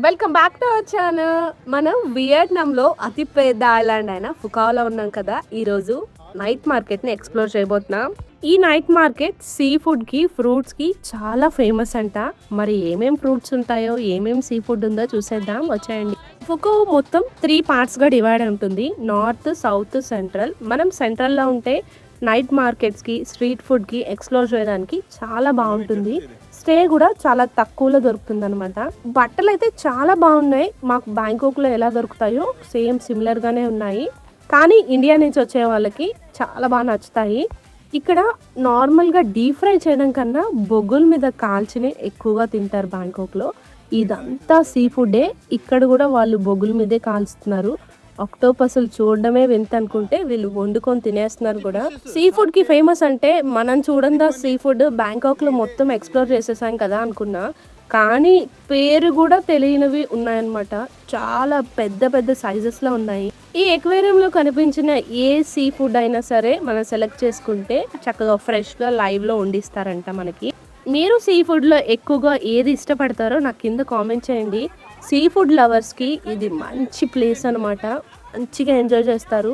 Welcome back to our channel. మనం వియట్నాంలో అతి పెద్ద ఐలాండ్ అయిన ఫుకాలో ఉన్నాం కదా. ఈరోజు నైట్ మార్కెట్ని ఎక్స్ప్లోర్ చేయబోతున్నాం. ఈ నైట్ మార్కెట్ సీ ఫుడ్కి, ఫ్రూట్స్కి చాలా ఫేమస్ అంట. మరి ఏమేం ఫ్రూట్స్ ఉంటాయో, ఏమేం సీ ఫుడ్ ఉందో చూసేద్దాం, వచ్చేయండి. ఫుకో మొత్తం 3 పార్ట్స్గా డివైడ్ ఉంటుంది: నార్త్, సౌత్, సెంట్రల్. మనం సెంట్రల్లో ఉంటే నైట్ మార్కెట్స్కి, స్ట్రీట్ ఫుడ్కి ఎక్స్ప్లోర్ చేయడానికి చాలా బాగుంటుంది. స్టే కూడా చాలా తక్కువలో దొరుకుతుంది అనమాట. బట్టలు అయితే చాలా బాగున్నాయి. మాకు బ్యాంకాక్లో ఎలా దొరుకుతాయో సేమ్ సిమిలర్గానే ఉన్నాయి, కానీ ఇండియా నుంచి వచ్చే వాళ్ళకి చాలా బాగా నచ్చుతాయి. ఇక్కడ నార్మల్గా డీప్ ఫ్రై చేయడం కన్నా బొగ్గుల మీద కాల్చినే ఎక్కువగా తింటారు బ్యాంకాక్లో. ఇదంతా సీ ఫుడ్డే. ఇక్కడ కూడా వాళ్ళు బొగ్గుల మీదే కాల్చుతున్నారు. ఆక్టోపస్లు చూడడమే వింత అనుకుంటే వీళ్ళు వండుకొని తినేస్తున్నారు కూడా. సీ ఫుడ్ కి ఫేమస్ అంటే మనం చూడందా సీ ఫుడ్ బ్యాంకాక్ లో మొత్తం ఎక్స్ప్లోర్ చేసేసాం కదా అనుకున్నా, కానీ పేరు కూడా తెలియనివి ఉన్నాయన్నమాట. చాలా పెద్ద పెద్ద సైజెస్ లో ఉన్నాయి. ఈ ఎక్వేరియం లో కనిపించిన ఏ సీ ఫుడ్ అయినా సరే మనం సెలెక్ట్ చేసుకుంటే చక్కగా ఫ్రెష్ గా లైవ్ లో వండిస్తారంట మనకి. మీరు సీ ఫుడ్ లో ఎక్కువగా ఏది ఇష్టపడతారో నాకు కింద కామెంట్ చేయండి. సీ ఫుడ్ లవర్స్కి ఇది మంచి ప్లేస్ అనమాట. మంచిగా ఎంజాయ్ చేస్తారు.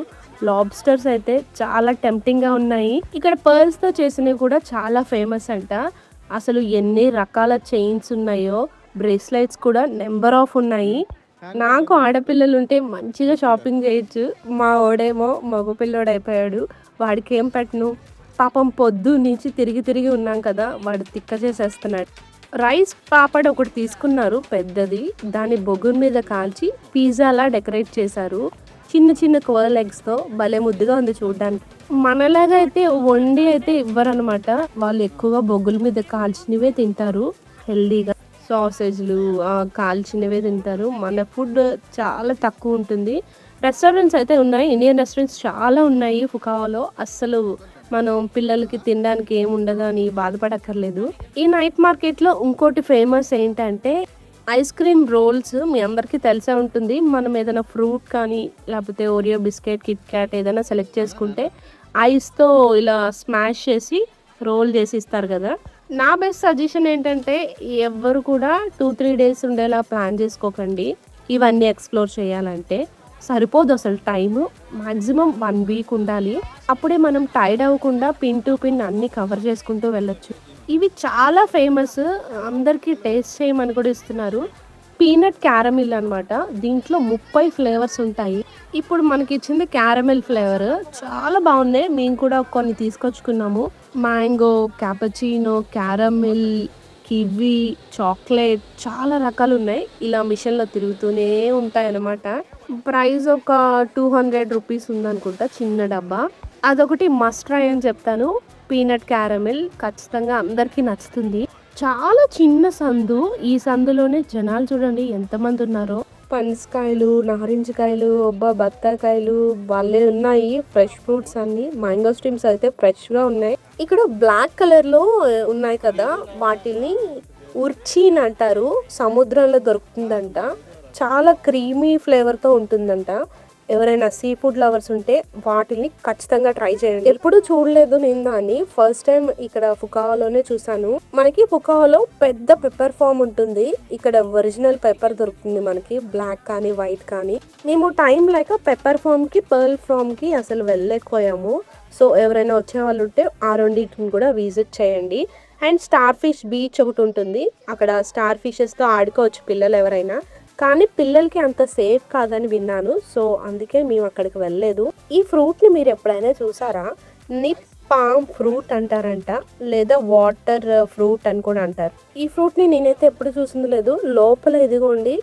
లాబ్స్టర్స్ అయితే చాలా టెంప్టింగ్గా ఉన్నాయి. ఇక్కడ పర్ల్స్తో చేసినవి కూడా చాలా ఫేమస్ అంట. అసలు ఎన్ని రకాల చైన్స్ ఉన్నాయో, బ్రేస్లెట్స్ కూడా నెంబర్ ఆఫ్ ఉన్నాయి. నాకు ఆడపిల్లలు ఉంటే మంచిగా షాపింగ్ చేయొచ్చు. మా ఓడేమో మగపిల్లోడు అయిపోయాడు. వాడికి ఏం పెట్టను పాపం, పొద్దు నుంచి తిరిగి తిరిగి ఉన్నాం కదా, వాడు తిక్క చేసేస్తున్నాడు. రైస్ పాపడ్ ఒకటి తీసుకున్నారు పెద్దది. దాన్ని బొగ్గుల మీద కాల్చి పిజ్జాలా డెకరేట్ చేశారు. చిన్న చిన్న కర్ల్ ఎగ్స్తో భలే ముద్దుగా ఉంది చూడడానికి. మనలాగా అయితే వండి అయితే ఇవ్వరనమాట. వాళ్ళు ఎక్కువగా బొగ్గుల మీద కాల్చినవే తింటారు. హెల్దీగా సాసేజ్లు కాల్చినవే తింటారు. మన ఫుడ్ చాలా తక్కువ ఉంటుంది. రెస్టారెంట్స్ అయితే ఉన్నాయి, ఇండియన్ రెస్టారెంట్స్ చాలా ఉన్నాయి ఫుకావాలో. అస్సలు మనం పిల్లలకి తినడానికి ఏముండదు అని బాధపడక్కర్లేదు. ఈ నైట్ మార్కెట్లో ఇంకోటి ఫేమస్ ఏంటంటే ఐస్ క్రీమ్ రోల్స్. మీ అందరికీ తెలిసే ఉంటుంది. మనం ఏదైనా ఫ్రూట్ కానీ లేకపోతే ఓరియో బిస్కెట్, కిట్ క్యాట్ ఏదైనా సెలెక్ట్ చేసుకుంటే ఐస్తో ఇలా స్మాష్ చేసి రోల్ చేసి ఇస్తారు కదా. నా బెస్ట్ సజెషన్ ఏంటంటే ఎవ్వరు కూడా 2-3 డేస్ ఉండేలా ప్లాన్ చేసుకోకండి. ఇవన్నీ ఎక్స్ప్లోర్ చేయాలంటే సరిపోదు అసలు టైము. మ్యాక్సిమం 1 వీక్ ఉండాలి. అప్పుడే మనం టైర్డ్ అవ్వకుండా పిన్ టు పిన్ అన్ని కవర్ చేసుకుంటూ వెళ్ళొచ్చు. ఇవి చాలా ఫేమస్, అందరికీ టేస్ట్ చేయమని కూడా ఇస్తున్నారు. పీనట్ క్యారమిల్ అనమాట. దీంట్లో 30 ఫ్లేవర్స్ ఉంటాయి. ఇప్పుడు మనకి ఇచ్చింది క్యారమిల్ ఫ్లేవర్, చాలా బాగుంది. మేము కూడా కొన్ని తీసుకొచ్చుకున్నాము. Mango, cappuccino, caramel, kiwi, chocolate, చాలా రకాలు ఉన్నాయి. ఇలా మిషన్లో తిరుగుతూనే ఉంటాయి అన్నమాట. ప్రైస్ ఒక 200 రూపీస్ ఉందనుకుంటా, చిన్న డబ్బా. అదొకటి మస్ట్ ట్రై అని చెప్తాను. పీనట్ క్యారమిల్ ఖచ్చితంగా అందరికీ నచ్చుతుంది. చాలా చిన్న సందు. ఈ సందులోనే జనాలు చూడండి ఎంతమంది ఉన్నారో. పనసకాయలు, నారింజకాయలు, బత్తాకాయలు భలే ఉన్నాయి. ఫ్రెష్ ఫ్రూట్స్ అన్ని. మ్యాంగో స్ట్రీమ్స్ అయితే ఫ్రెష్గా ఉన్నాయి. ఇక్కడ బ్లాక్ కలర్లో ఉన్నాయి కదా, వాటిని ఉర్చీన్ అంటారు. సముద్రంలో దొరుకుతుందంట. చాలా క్రీమీ ఫ్లేవర్తో ఉంటుందంట. ఎవరైనా సీ ఫుడ్ లవర్స్ ఉంటే వాటిని ఖచ్చితంగా ట్రై చేయండి. ఎప్పుడు చూడలేదు నేను దాన్ని, ఫస్ట్ టైం ఇక్కడ ఫుకావాలోనే చూసాను. మనకి ఫుకావాలో పెద్ద పెప్పర్ ఫామ్ ఉంటుంది. ఇక్కడ ఒరిజినల్ పెప్పర్ దొరుకుతుంది మనకి, బ్లాక్ కానీ వైట్ కానీ. మేము టైం లేక పెప్పర్ ఫామ్ కి, పర్ల్ ఫామ్ కి అసలు వెళ్ళలేకపోయాము. సో ఎవరైనా వచ్చే వాళ్ళు ఉంటే ఆ రెండింటిని కూడా విజిట్ చేయండి. అండ్ స్టార్ ఫిష్ బీచ్ ఒకటి ఉంటుంది. అక్కడ స్టార్ ఫిషెస్తో ఆడుకోవచ్చు పిల్లలు ఎవరైనా, కానీ పిల్లలకి అంత సేఫ్ కాదని విన్నాను. సో అందుకే మేము అక్కడికి వెళ్ళలేదు. ఈ ఫ్రూట్ని మీరు ఎప్పుడైనా చూసారా? నిప్ పామ్ ఫ్రూట్ అంటారంట, లేదా వాటర్ ఫ్రూట్ అని కూడా అంటారు. ఈ ఫ్రూట్ని నేనైతే ఎప్పుడు చూసింది లేదు. లోపల ఇదిగోండి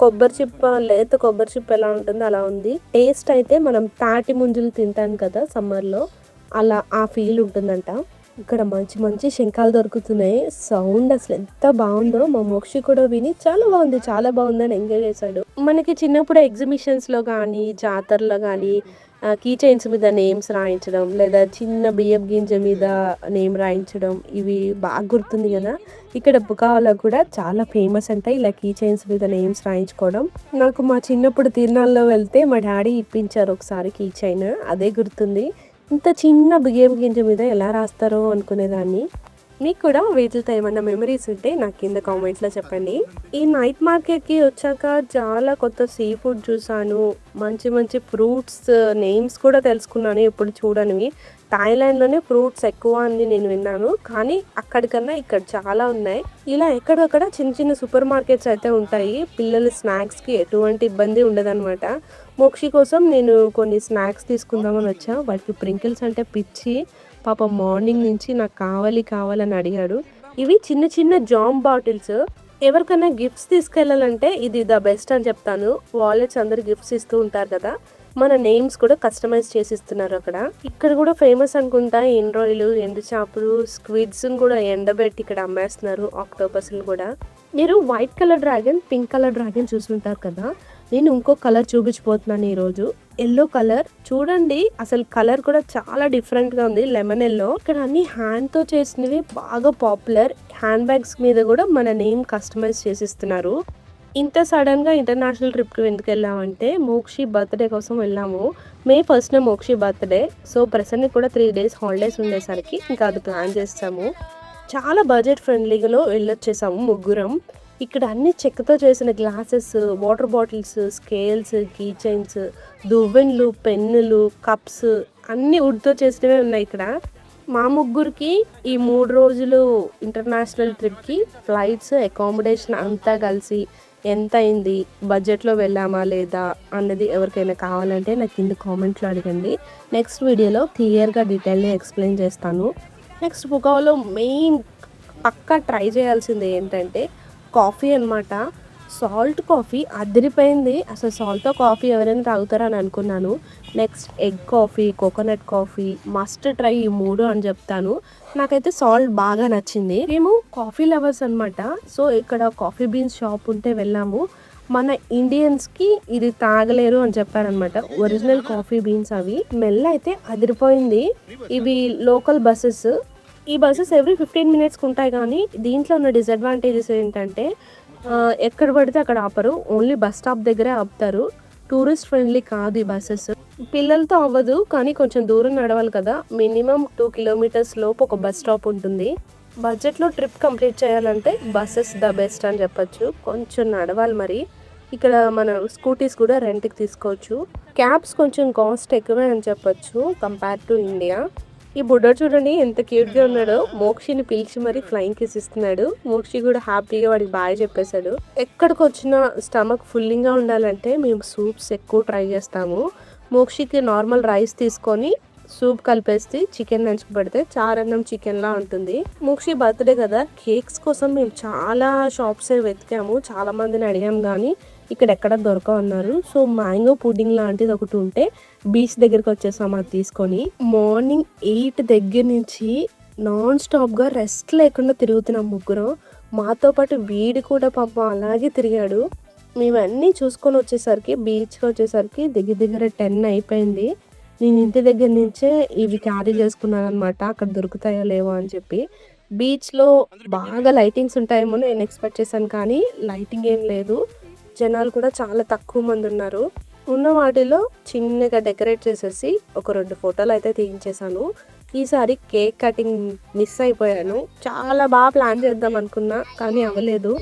కొబ్బరి చిప్ప, లేత కొబ్బరి చిప్ప ఎలా ఉంటుందో అలా ఉంది. టేస్ట్ అయితే మనం తాటి ముంజలు తింటాం కదా సమ్మర్లో, అలా ఆ ఫీల్ ఉంటుందంట. ఇక్కడ మంచి మంచి శంఖాలు దొరుకుతున్నాయి. సౌండ్ అసలు ఎంత బాగుందో. మా మోక్షి కూడా విని చాలా బాగుంది, చాలా బాగుందని ఎంజాయ్ చేశాడు. మనకి చిన్నప్పుడు ఎగ్జిబిషన్స్లో కానీ, జాతరలో కానీ కీ చైన్స్ మీద నేమ్స్ రాయించడం, లేదా చిన్న బియ్యం గింజ మీద నేమ్ రాయించడం, ఇవి బాగా గుర్తుంది కదా. ఇక్కడ బుకావాలో కూడా చాలా ఫేమస్ అంటే ఇలా కీ చైన్స్ మీద నేమ్స్ రాయించుకోవడం. నాకు మా చిన్నప్పుడు తిరునాళ్ళలో వెళ్తే మా డాడీ ఇప్పించారు ఒకసారి కీ చైన్, అదే గుర్తుంది. ఇంత చిన్న బియ్యం గింజ మీద ఎలా రాస్తారో అనుకునేదాన్ని. మీకు కూడా వీటితో ఏమన్నా మెమరీస్ ఉంటే నాకు కింద కామెంట్లో చెప్పండి. ఈ నైట్ మార్కెట్కి వచ్చాక చాలా కొత్త సీ ఫుడ్ చూసాను, మంచి మంచి ఫ్రూట్స్ నేమ్స్ కూడా తెలుసుకున్నాను, ఇప్పుడు చూడనివి. థాయిలాండ్లోనే ఫ్రూట్స్ ఎక్కువ అని నేను విన్నాను, కానీ అక్కడికన్నా ఇక్కడ చాలా ఉన్నాయి. ఇలా ఎక్కడక్కడ చిన్న చిన్న సూపర్ మార్కెట్స్ అయితే ఉంటాయి. పిల్లల స్నాక్స్కి ఎటువంటి ఇబ్బంది ఉండదన్నమాట. మోక్షి కోసం నేను కొన్ని స్నాక్స్ తీసుకుందామని వచ్చా. వాటికి ప్రింకిల్స్ అంటే పిచ్చి. పాప మార్నింగ్ నుంచి నాకు కావాలని అడిగాడు. ఇవి చిన్న చిన్న జామ్ బాటిల్స్. ఎవరికైనా గిఫ్ట్స్ తీసుకెళ్ళాలంటే ఇది ద బెస్ట్ అని చెప్తాను. వాలెట్స్ అందరు గిఫ్ట్స్ ఇస్తూ ఉంటారు కదా, మన నేమ్స్ కూడా కస్టమైజ్ చేసి ఇస్తున్నారు అక్కడ. ఇక్కడ కూడా ఫేమస్ అనుకుంటా ఎండ్రాయిలు, ఎండు చేపలు, స్క్విడ్స్ కూడా ఎండబెట్టి ఇక్కడ అమ్మేస్తున్నారు. ఆక్టోపస్ కూడా. మీరు white colour dragon, pink colour dragon చూసుంటారు కదా, నేను ఇంకో కలర్ చూపించిపోతున్నాను ఈరోజు. ఎల్లో కలర్ చూడండి, అసలు కలర్ కూడా చాలా డిఫరెంట్గా ఉంది, లెమన్ ఎల్లో. ఇక్కడ అన్ని హ్యాండ్తో చేసినవి బాగా పాపులర్. హ్యాండ్ బ్యాగ్స్ మీద కూడా మన నేమ్ కస్టమైజ్ చేసిస్తున్నారు. ఇంత సడన్గా ఇంటర్నేషనల్ ట్రిప్కి ఎందుకు వెళ్ళామంటే మోక్షి బర్త్డే కోసం వెళ్ళాము. మే 1st Mokshi birthday. So present కూడా 3 days హాలిడేస్ ఉండేసరికి ఇంకా అది ప్లాన్ చేస్తాము. చాలా బడ్జెట్ ఫ్రెండ్లీగా వెళ్ళొచ్చేసాము ముగ్గురం. ఇక్కడ అన్ని చెక్కతో చేసిన glasses, water bottles, scales, key chains, దువ్వెన్లు, పెన్నులు, కప్స్ అన్నీ వుడ్తో చేసినవే ఉన్నాయి ఇక్కడ. మా ముగ్గురికి ఈ 3 రోజులు ఇంటర్నేషనల్ ట్రిప్కి ఫ్లైట్స్, అకామిడేషన్ అంతా కలిసి ఎంత అయింది, బడ్జెట్లో వెళ్ళామా లేదా అన్నది ఎవరికైనా కావాలంటే నాకు కింద కామెంట్లో అడగండి. నెక్స్ట్ వీడియోలో క్లియర్గా డీటెయిల్గా ఎక్స్ప్లెయిన్ చేస్తాను. నెక్స్ట్ పుకాలో మెయిన్ పక్కా ట్రై చేయాల్సింది ఏంటంటే కాఫీ అనమాట. సాల్ట్ కాఫీ అదిరిపోయింది. అసలు సాల్ట్తో కాఫీ ఎవరైనా తాగుతారని అనుకున్నాను. Next egg coffee, coconut coffee must try. ఈ 3 అని చెప్తాను. నాకైతే సాల్ట్ బాగా నచ్చింది. మేము కాఫీ లవర్స్ అనమాట. సో ఇక్కడ కాఫీ బీన్స్ షాప్ ఉంటే వెళ్ళాము. మన ఇండియన్స్కి ఇది తాగలేరు అని చెప్పారనమాట. ఒరిజినల్ కాఫీ బీన్స్ అవి. స్మెల్ అయితే అదిరిపోయింది. ఇవి లోకల్ బస్సెస్. ఈ బస్సెస్ ఎవ్రీ 15 minutesకి ఉంటాయి, కానీ దీంట్లో ఉన్న డిసడ్వాంటేజెస్ ఏంటంటే ఎక్కడ పడితే అక్కడ ఆపరు. ఓన్లీ బస్ స్టాప్ దగ్గరే ఆపుతారు. టూరిస్ట్ ఫ్రెండ్లీ కాదు ఈ బస్సెస్. పిల్లలతో అవ్వదు, కానీ కొంచెం దూరం నడవాలి కదా. మినిమం 2 kilometers లోపు ఒక బస్ స్టాప్ ఉంటుంది. బడ్జెట్లో ట్రిప్ కంప్లీట్ చేయాలంటే బస్సెస్ ద బెస్ట్ అని చెప్పొచ్చు. కొంచెం నడవాలి మరి. ఇక్కడ మన స్కూటీస్ కూడా రెంట్కి తీసుకోవచ్చు. క్యాబ్స్ కొంచెం కాస్ట్ ఎక్కువే అని చెప్పొచ్చు కంపేర్ టు ఇండియా. ఈ బుడ్డోడు చూడండి ఎంత క్యూట్గా ఉన్నాడో. మోక్షిని పిలిచి మరి ఫ్లయింగ్ కిస్ ఇస్తున్నాడు. మోక్షి కూడా హ్యాపీగా వాడికి బాగా చెప్పేశాడు. ఎక్కడికి వచ్చిన స్టమక్ ఫుల్లింగ్గా ఉండాలంటే మేము సూప్స్ ఎక్కువ ట్రై చేస్తాము. మోక్షికి నార్మల్ రైస్ తీసుకొని సూప్ కలిపేసి చికెన్ నంచుకు పెడితే చారన్నం చికెన్లా ఉంటుంది. మోక్షి బర్త్డే కదా, కేక్స్ కోసం మేము చాలా షాప్స్ వెతికాము, చాలా మందిని అడిగాము, కానీ ఇక్కడ ఎక్కడ దొరకవన్నారు. సో మ్యాంగో పుడ్డింగ్ లాంటిది ఒకటి ఉంటే బీచ్ దగ్గరికి వచ్చేసాం అది తీసుకొని. మార్నింగ్ 8 దగ్గర నుంచి నాన్ స్టాప్గా రెస్ట్ లేకుండా తిరుగుతున్నాం ముగ్గురం. మాతో పాటు వీడి కూడా పాపం అలాగే తిరిగాడు. మేమన్నీ చూసుకొని వచ్చేసరికి బీచ్కి వచ్చేసరికి దగ్గర 10 అయిపోయింది. నేను ఇంటి దగ్గర నుంచే ఇవి క్యారీ చేసుకున్నాను అనమాట, అక్కడ దొరుకుతాయో లేవో అని చెప్పి. బీచ్లో బాగా లైటింగ్స్ ఉంటాయేమో నేను ఎక్స్పెక్ట్ చేశాను, కానీ లైటింగ్ ఏం లేదు. జనాలు కూడా చాలా తక్కువ మంది ఉన్నారు. ఉన్న వాటిలో చిన్నగా డెకరేట్ చేసేసి ఒక 2 photos అయితే తీయించేశాను. ఈసారి కేక్ కటింగ్ మిస్ అయిపోయాను. చాలా బాగా ప్లాన్ చేద్దాం అనుకున్నా, కానీ అవ్వలేదు.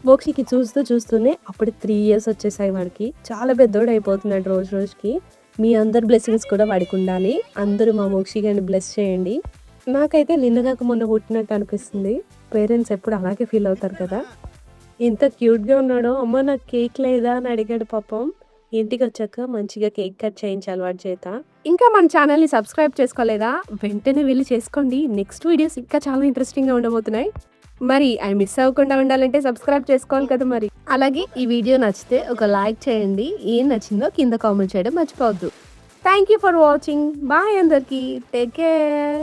మోక్షికి చూస్తూనే అప్పుడు 3 years వచ్చేసాయి. వాడికి చాలా పెద్దోడు అయిపోతున్నాడు రోజుకి. మీ అందరి బ్లెస్సింగ్స్ కూడా వాడికి ఉండాలి. అందరూ మా మోక్షి గారిని బ్లెస్ చేయండి. నాకైతే నిన్నగాక మొన్న పుట్టినట్టు అనిపిస్తుంది. పేరెంట్స్ ఎప్పుడు అలాగే ఫీల్ అవుతారు కదా. ఎంత క్యూట్గా ఉన్నాడో. అమ్మ నాకు కేక్ లేదా అని అడిగాడు పాపం. ఇంటికి వచ్చాక మంచిగా కేక్ కట్ చేయించి అలవాటు చేత. ఇంకా మన ఛానల్ని సబ్స్క్రైబ్ చేసుకోలేదా, వెంటనే వెళ్ళి చేసుకోండి. నెక్స్ట్ వీడియోస్ ఇంకా చాలా ఇంట్రెస్టింగ్గా ఉండబోతున్నాయి. మరి అవి మిస్ అవ్వకుండా ఉండాలంటే సబ్స్క్రైబ్ చేసుకోవాలి కదా మరి. అలాగే ఈ వీడియో నచ్చితే ఒక లైక్ చేయండి. ఏం నచ్చిందో కింద కామెంట్ చేయడం మర్చిపోవద్దు. Thank you for watching. Bye అందరికీ. Take care.